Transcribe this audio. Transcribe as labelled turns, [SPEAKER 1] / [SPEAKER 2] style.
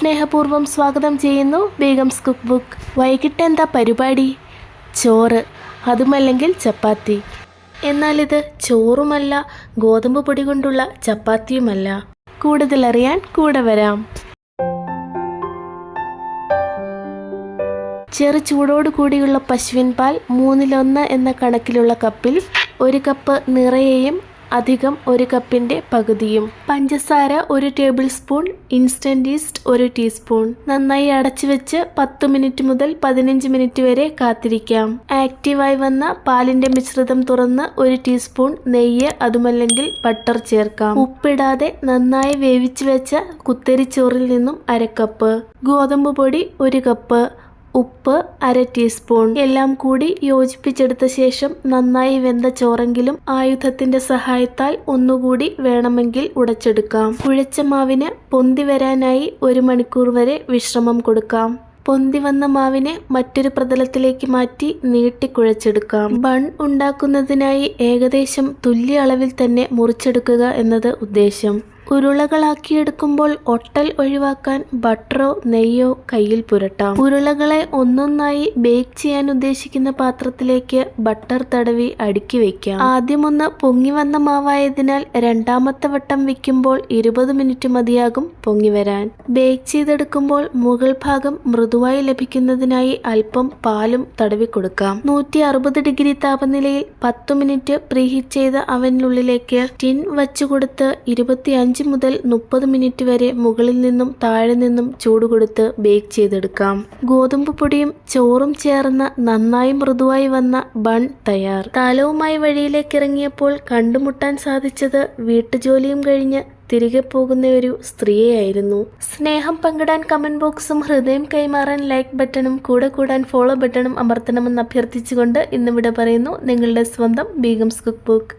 [SPEAKER 1] സ്നേഹപൂർവ്വം സ്വാഗതം ചെയ്യുന്നു ബീഗംസ് കുക്ക് ബുക്ക്. വൈകിട്ട് എന്താ പരിപാടി? ചോറ്, അതുമല്ലെങ്കിൽ ചപ്പാത്തി. എന്നാലിത് ചോറുമല്ല, ഗോതമ്പ് പൊടി കൊണ്ടുള്ള ചപ്പാത്തിയുമല്ല. കൂടുതലറിയാൻ കൂടെ വരാം. ചെറു ചൂടോടു കൂടിയുള്ള പശുവിൻ പാൽ 1/3 എന്ന കണക്കിലുള്ള കപ്പിൽ 1 കപ്പ് നിറയെയും അധികം 1 കപ്പിൻ്റെ പകുതിയും, പഞ്ചസാര 1 table spoon, instant east 1 teaspoon. നന്നായി അടച്ചു വെച്ച് 10 മിനിറ്റ് മുതൽ 15 മിനിറ്റ് വരെ കാത്തിരിക്കാം. ആക്റ്റീവായി വന്ന പാലിൻ്റെ മിശ്രിതം തുറന്ന് 1 ടീസ്പൂൺ നെയ്യ് അതുമല്ലെങ്കിൽ ബട്ടർ ചേർക്കാം. ഉപ്പിടാതെ നന്നായി വേവിച്ചു വെച്ച കുത്തരിച്ചോറിൽ നിന്നും 1/2 കപ്പ്, ഗോതമ്പ് പൊടി 1 കപ്പ്, ഉപ്പ് 1/2 ടീസ്പൂൺ എല്ലാം കൂടി യോജിപ്പിച്ചെടുത്ത ശേഷം നന്നായി വെന്ത ചോറെങ്കിലും ആയുധത്തിന്റെ സഹായത്താൽ ഒന്നുകൂടി വേണമെങ്കിൽ ഉടച്ചെടുക്കാം. കുഴച്ച മാവിന് പൊന്തി വരാനായി 1 മണിക്കൂർ വരെ വിശ്രമം കൊടുക്കാം. പൊന്തി വന്ന മാവിനെ മറ്റൊരു പ്രതലത്തിലേക്ക് മാറ്റി നീട്ടി കുഴച്ചെടുക്കാം. ബൺ ഉണ്ടാക്കുന്നതിനായി ഏകദേശം തുല്യ അളവിൽ തന്നെ മുറിച്ചെടുക്കുക എന്നത് ഉദ്ദേശം. ഉരുളകളാക്കിയെടുക്കുമ്പോൾ ഒട്ടൽ ഒഴിവാക്കാൻ ബട്ടറോ നെയ്യോ കയ്യിൽ പുരട്ടാം. ഉരുളകളെ ഒന്നൊന്നായി ബേക്ക് ചെയ്യാൻ ഉദ്ദേശിക്കുന്ന പാത്രത്തിലേക്ക് ബട്ടർ തടവി അടുക്കി വയ്ക്കാം. ആദ്യമൊന്ന് പൊങ്ങി വന്ന മാവായതിനാൽ രണ്ടാമത്തെ വട്ടം വയ്ക്കുമ്പോൾ 20 മിനിറ്റ് മതിയാകും പൊങ്ങി വരാൻ. ബേക്ക് ചെയ്തെടുക്കുമ്പോൾ മുകൾ ഭാഗം മൃദുവായി ലഭിക്കുന്നതിനായി അല്പം പാലും തടവി കൊടുക്കാം. 160 ഡിഗ്രി താപനിലയിൽ 10 മിനിറ്റ് പ്രീഹീറ്റ് ചെയ്ത അവനിനുള്ളിലേക്ക് ടിൻ വച്ചുകൊടുത്ത് 25 മുതൽ 30 മിനിറ്റ് വരെ മുകളിൽ നിന്നും താഴെ നിന്നും ചൂട് കൊടുത്ത് ബേക്ക് ചെയ്തെടുക്കാം. ഗോതമ്പ് പൊടിയും ചോറും ചേർന്ന നന്നായി മൃദുവായി വന്ന ബൺ തയ്യാർ. താലവുമായി വഴിയിലേക്ക് ഇറങ്ങിയപ്പോൾ കണ്ടുമുട്ടാൻ സാധിച്ചത് വീട്ടുജോലിയും കഴിഞ്ഞ് തിരികെ പോകുന്ന ഒരു സ്ത്രീയായിരുന്നു. സ്നേഹം പങ്കിടാൻ കമന്റ് ബോക്സും ഹൃദയം കൈമാറാൻ ലൈക്ക് ബട്ടണും കൂടെ കൂടാൻ ഫോളോ ബട്ടണും അമർത്തണമെന്ന് അഭ്യർത്ഥിച്ചുകൊണ്ട് ഇന്നിവിടെ പറയുന്നു നിങ്ങളുടെ സ്വന്തം ബീഗംസ് കുക്ക് ബുക്ക്.